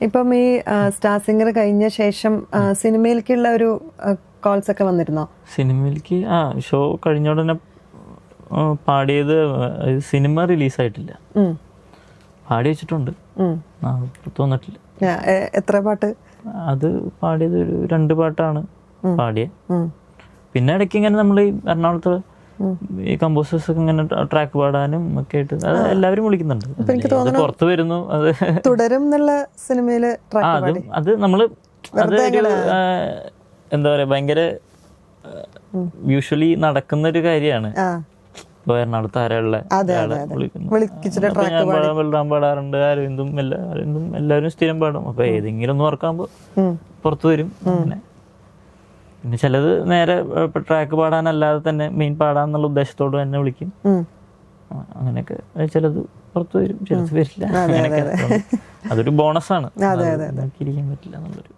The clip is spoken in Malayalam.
ഇപ്പം ഈ സ്റ്റാർ സിംഗർ കഴിഞ്ഞ ശേഷം സിനിമയിലേക്കുള്ള ഒരു കോൾസ് ഒക്കെ വന്നിരുന്നോ? സിനിമയിലേക്ക് ഷോ കഴിഞ്ഞ ഉടനെ പാടിയത് സിനിമ റിലീസായിട്ടില്ല. പാടി വെച്ചിട്ടുണ്ട്, പുറത്ത് വന്നിട്ടില്ല. എത്ര പാട്ട്? അത് പാടിയത് ഒരു 2 പാട്ടാണ് പാടിയത്. പിന്നെ ഇടയ്ക്ക് ഇങ്ങനെ നമ്മൾ ഈ എറണാകുളത്ത് ഈ കമ്പോസേഴ്സ് ഒക്കെ ഇങ്ങനെ ട്രാക്ക് പാടാനും ഒക്കെ ആയിട്ട് എല്ലാവരും വിളിക്കുന്നുണ്ട്. പുറത്ത് വരുന്നു. അത് തുടരും എന്നുള്ള സിനിമയില് അത് നമ്മള് അതൊരു എന്താ പറയാ, ഭയങ്കര യൂഷ്വലി നടക്കുന്ന ഒരു കാര്യമാണ്. ഇപ്പൊ എറണാകുളത്ത് ആരാളുടെ ബലറാം പാടാറുണ്ട്, അരവിന്ദും എല്ലാവരും സ്ഥിരം പാടും. അപ്പൊ ഏതെങ്കിലും ഒന്ന് ഓർക്കാകുമ്പോ പുറത്തു വരും. അങ്ങനെ പിന്നെ ചിലത് നേരെ ട്രാക്ക് പാടാനല്ലാതെ തന്നെ മെയിൻ പാടാന്നുള്ള ഉദ്ദേശത്തോട് തന്നെ വിളിക്കും. അങ്ങനെയൊക്കെ ചിലത് പുറത്തു വരും, ചിലത് വരില്ല. അങ്ങനെയൊക്കെ അതൊരു ബോണസാണ്, ഇരിക്കാൻ പറ്റില്ല എന്നുള്ളൊരു